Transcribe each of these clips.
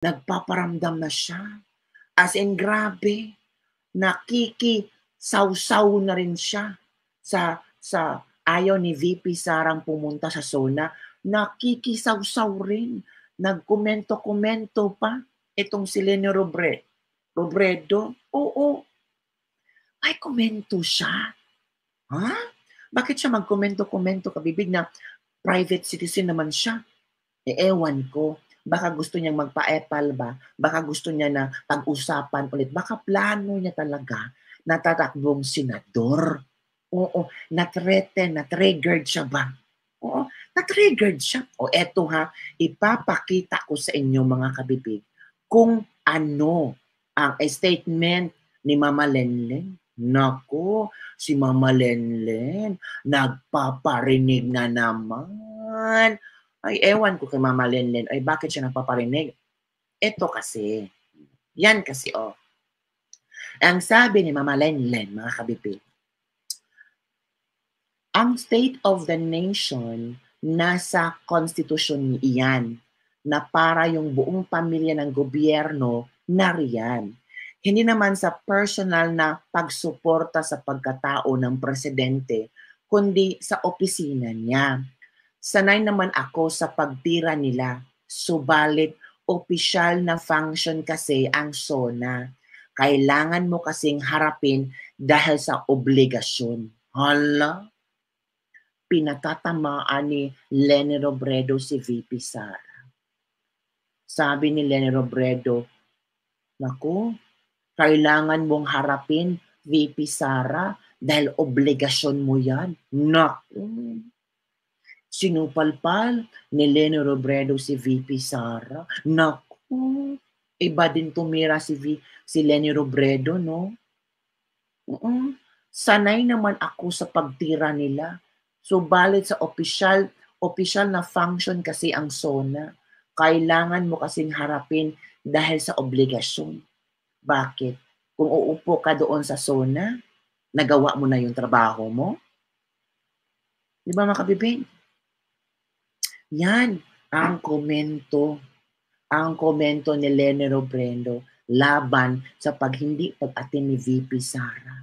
Nagpaparamdam na siya. As in, grabe. Nakikisawsaw na rin siya sa ayaw ni VP Sarang pumunta sa SONA. Nakikisawsaw rin. Nagkomento-komento pa itong si Leni Robredo. Oo. Ay, komento siya. Ha? Bakit siya magkomento-komento, kabibig, na private citizen naman siya? Ewan ko. Baka gusto niyang magpa-epal ba? Baka gusto niya na pag-usapan ulit. Baka plano niya talaga na tatakbong senador. Oo, na-triggered siya ba? Oo, na-triggered siya. O eto ha, ipapakita ko sa inyo mga kabibig kung ano ang statement ni Mama Lenlen. Nako, si Mama Lenlen, nagpaparinig na naman. Ay, ewan ko kay Mama Lenlen, ay bakit siya nagpaparinig? Ito kasi, yan kasi ang sabi ni Mama Lenlen, mga kabibig, ang state of the nation, nasa konstitusyon iyan, na para yung buong pamilya ng gobyerno nariyan. Hindi naman sa personal na pagsuporta sa pagkatao ng presidente, kundi sa opisina niya. Sanay naman ako sa pagtira nila, subalit opisyal na function kasi ang SONA. Kailangan mo kasing harapin dahil sa obligasyon. Hala, pinatatamaan ni Leni Robredo si VP Sara. Sabi ni Leni Robredo, naku, kailangan mong harapin VP Sara dahil obligasyon mo yan. Naku, sinupalpal ni Leni Robredo si VP Sara. Naku, iba din tumira si Leni Robredo, no? Sanay naman ako sa pagtira nila. Subalit sa opisyal na function kasi ang SONA. Kailangan mo kasing harapin dahil sa obligasyon. Bakit? Kung uupo ka doon sa SONA, nagawa mo na yung trabaho mo? Di ba mga kabibig? Yan ang komento. Ang komento ni Leni Robredo laban sa hindi pag-atin ni VP Sara.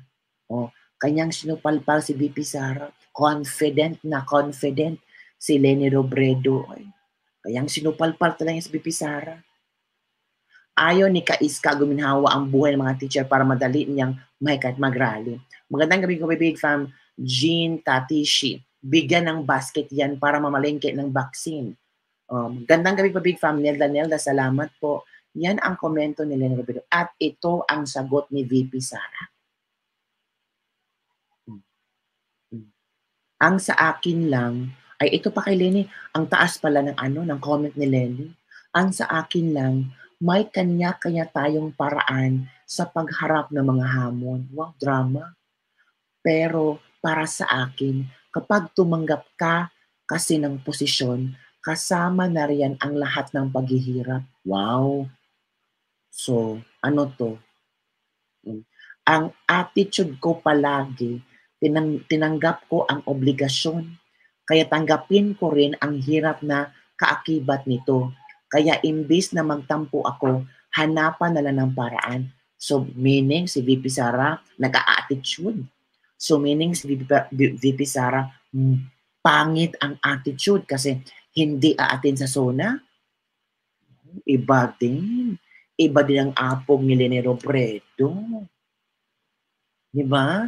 Kanyang sinupalpal si VP Sara. Confident si Leni Robredo. Kanyang sinupalpal talaga si VP Sara. Ayaw ni Kaiska guminhawa ang buhay ng mga teacher para madali niyang mag-rally. Magandang gabi ko, big fam, Jean Tatishi. Bigyan ng basket yan para mamalengke ng vaccine. Gandang gabi pa, big fam, Nelda, salamat po. Yan ang komento ni Leni Robredo. At ito ang sagot ni VP Sara. Ang sa akin lang, ay ito pa kay Leni, ang taas pala ng comment ni Leni. Ang sa akin lang, may kanya-kanya tayong paraan sa pagharap ng mga hamon. Wow, drama. Pero para sa akin, kapag tumanggap ka kasi ng posisyon, kasama na riyan ang lahat ng paghihirap. Wow. So, ano to? Ang attitude ko palagi, tinanggap ko ang obligasyon. Kaya tanggapin ko rin ang hirap na kaakibat nito. Kaya imbis na magtampo ako, hanapan na lang ng paraan. So meaning si VP Sara nag-a-attitude. So meaning si VP Sara pangit ang attitude kasi hindi aatin sa SONA. Iba din. Iba din ang apog ni Leni Robredo. Diba?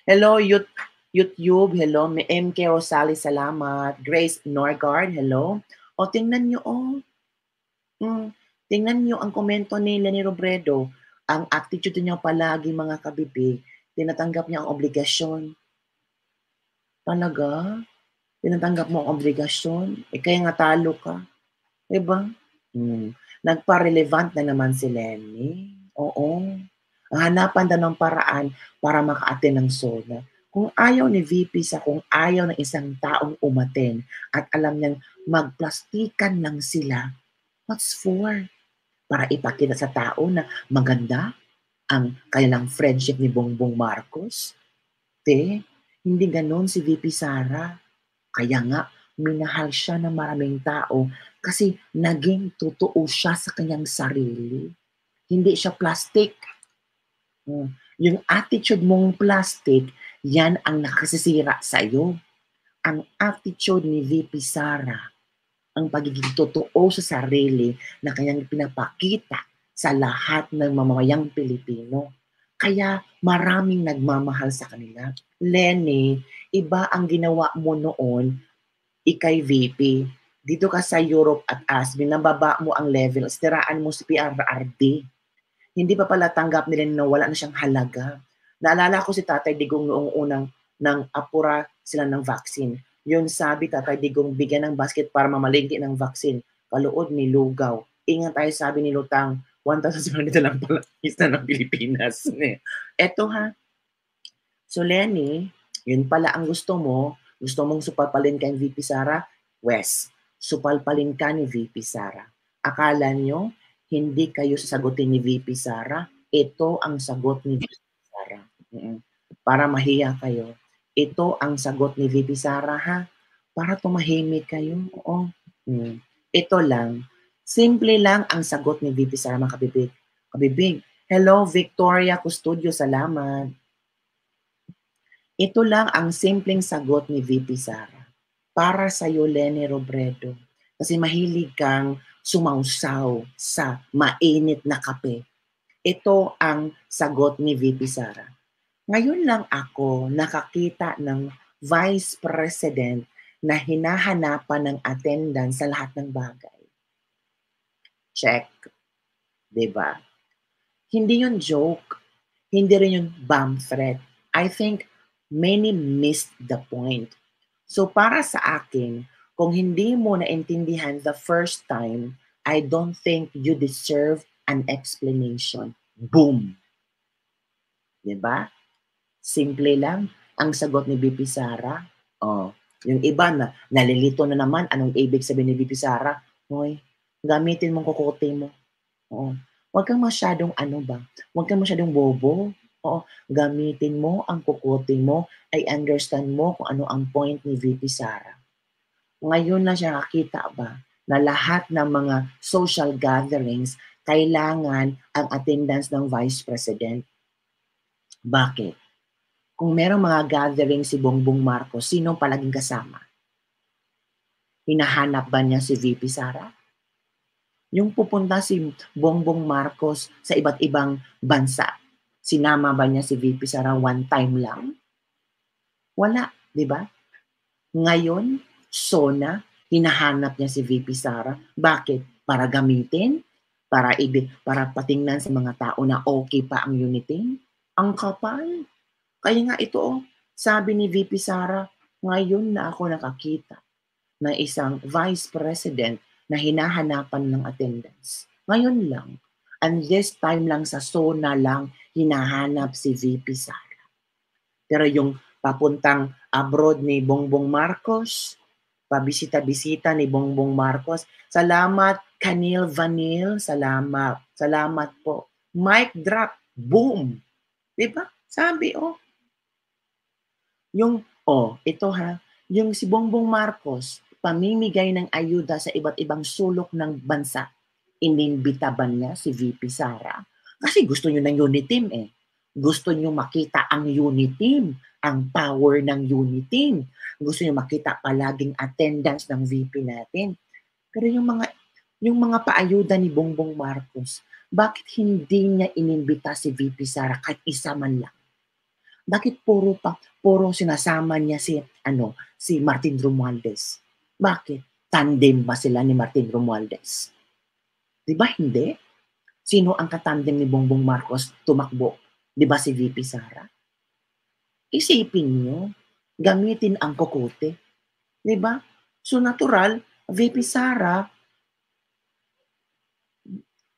Hello, YouTube. Hello, MK Rosales, salamat. Grace Norgard, hello. Tingnan nyo, tingnan nyo ang komento ni Leni Robredo. Ang attitude niya palagi, mga kabibig, tinatanggap niya ang obligasyon. Talaga? Tinatanggap mo ang obligasyon? Kaya nga talo ka. Diba? Nagpa-relevant na naman si Leni. Oo. Hanapan daw ng paraan para maka-attend ng SONA. Kung ayaw ni VP kung ayaw ng isang taong umaten at alam niyang magplastikan lang sila, what's for? Para ipakita sa tao na maganda ang kanilang friendship ni Bongbong Marcos? Hindi ganon si VP Sara. Kaya nga, minahal siya ng maraming tao kasi naging totoo siya sa kanyang sarili. Hindi siya plastic. Yung attitude mong plastic, yan ang nakasisira sa'yo. Ang attitude ni VP Sara, ang pagiging totoo sa sarili na kanyang pinapakita sa lahat ng mamamayang Pilipino. Kaya maraming nagmamahal sa kanila. Lenny, iba ang ginawa mo noon, ikay VP. Dito ka sa Europe at AS, binababa mo ang level, istiraan mo si PRRD. Hindi pa pala tanggap nila na wala na siyang halaga. Naalala ko si Tatay Digong noong unang nang apura sila ng vaccine. Yun sabi Tatay Digong, bigyan ng basket para mamalingki ng vaccine. Kaluod ni Lugaw. Ingat tayo sabi ni Lutang, 1,700 lang pala isa ng Pilipinas. Eto ha. So Lenny, yun pala ang gusto mo. Gusto mong supalpalin ka ni VP Sara? Wes, supalpalin ka ni VP Sara. Akala nyo, hindi kayo sasagutin ni VP Sara? Ito ang sagot ni VP Sara. Para mahiya kayo. Ito ang sagot ni VP Sara ha. Para tumahimik kayo. Oo. Ito lang. Simple lang ang sagot ni VP Sara mga kabibig. Kabibig. Hello Victoria Custodio, salamat. Ito lang ang simpleng sagot ni VP Sara. Para sa iyo, Lenny Robredo. Kasi mahilig kang sumausaw sa mainit na kape. Ito ang sagot ni VP Sara. Ngayon lang ako nakakita ng Vice President na hinahanapan ng attendance sa lahat ng bagay. Check. Diba? Hindi yun joke. Hindi rin yun bomb threat. I think many missed the point. So para sa akin, kung hindi mo naintindihan the first time, I don't think you deserve an explanation. Boom! Diba? Simple lang ang sagot ni VP Sara. Oh, yung iba na nalilito na naman anong ibig sabihin ni VP Sara. Hoy, gamitin mong kukote mo. Oo. Huwag kang masyadong huwag kang masyadong bobo. Oo, gamitin mo ang kukote mo, ay understand mo kung ano ang point ni VP Sara. Ngayon na siya nakita ba na lahat ng mga social gatherings kailangan ang attendance ng Vice President. Bakit? Kung merong mga gathering si Bongbong Marcos, sino palaging kasama? Hinahanap ba niya si VP Sara? Yung pupunta si Bongbong Marcos sa iba't ibang bansa, sinama ba niya si VP Sara one time lang? Wala, di ba? Ngayon, SONA, hinahanap niya si VP Sara. Bakit? Para gamitin? Para patingnan sa mga tao na okay pa ang uniting? Ang kapal. Kaya nga ito, sabi ni VP Sara, ngayon na ako nakakita na isang Vice President na hinahanapan ng attendance. Ngayon lang. And this time lang sa SONA lang hinahanap si VP Sara. Pero yung papuntang abroad ni Bongbong Marcos, pabisita-bisita ni Bongbong Marcos, salamat Kanil Vanil, salamat. Salamat po. Mic drop, boom. Diba? Sabi, ito ha, yung si Bongbong Marcos, pamimigay ng ayuda sa iba't ibang sulok ng bansa. Inimbita ba niya si VP Sara? Kasi gusto niyo ng unit team eh. Gusto niyo makita ang unit team, ang power ng unit team. Gusto niyo makita palaging attendance ng VP natin. Pero yung mga paayuda ni Bongbong Marcos, bakit hindi niya inimbita si VP Sara kahit isa man lang? Bakit puro sinasama niya si Martin Romualdez? Bakit? Tandem ba sila ni Martin Romualdez? Di ba hindi? Sino ang katandem ni Bongbong Marcos tumakbo? Di ba si VP Sara? Isipin niyo, gamitin ang kokote. Di ba? So natural, VP Sara,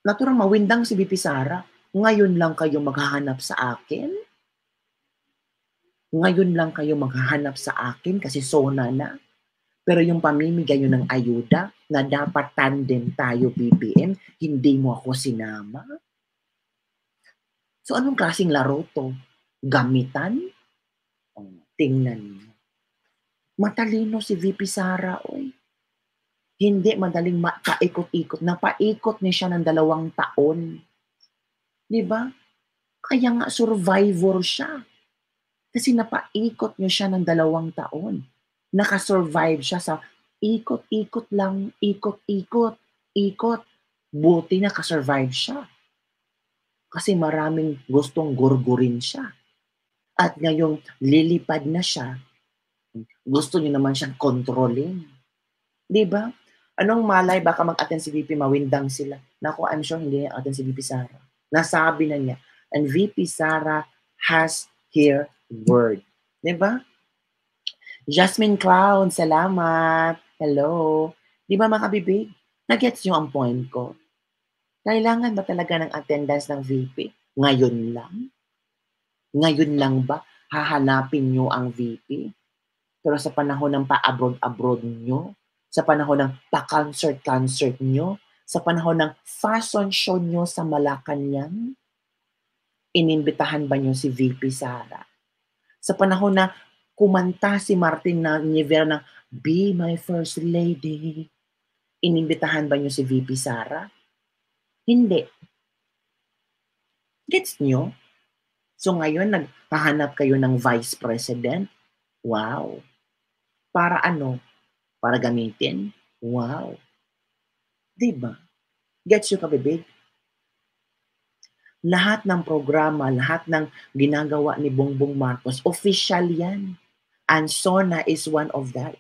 natural mawindang si VP Sara. Ngayon lang kayo maghahanap sa akin? Ngayon lang kayo maghahanap sa akin kasi SONA na. Pero yung pamimigay nyo ng ayuda na dapat tandem tayo BBM, hindi mo ako sinama. So anong klaseng laro to? Gamitan? Tingnan mo. Matalino si VP Sara, oy. Hindi madaling paikot-ikot. Napaikot niya siya ng 2 taon. 'Di ba? Kaya nga survivor siya. Kasi napaikot niyo siya ng 2 taon. Nakasurvive siya sa ikot-ikot lang, ikot-ikot, ikot. Buti nakasurvive siya. Kasi maraming gustong gurgurin siya. At ngayong lilipad na siya, gusto niyo naman siyang kontrolin. 'Di ba? Anong malay baka mag-attend si VP mawindang sila. Naku, I'm sure hindi niya attend si VP Sara. Nasabi na niya. And VP Sara has her word. 'Di ba? Jasmine Clown, salamat. Hello. 'Di ba mga kabibig? Nagets niyo ang point ko? Kailangan ba talaga ng attendance ng VP? Ngayon lang? Ngayon lang ba hahanapin niyo ang VP? Pero sa panahon ng pa-abroad-abroad niyo, sa panahon ng pa-concert-concert niyo, sa panahon ng fashion show niyo sa Malacanang, inimbitahan ba niyo si VP Sara? Sa panahon na kumanta si Martin na Nievera ng Be My First Lady, inimbitahan ba niyo si VP Sara? Hindi. Gets niyo? So ngayon naghahanap kayo ng Vice President? Wow. Para ano? Para gamitin? Wow. 'Di ba? Gets niyo kabibig? Lahat ng programa, lahat ng ginagawa ni Bongbong Marcos, official yan. And SONA is one of that.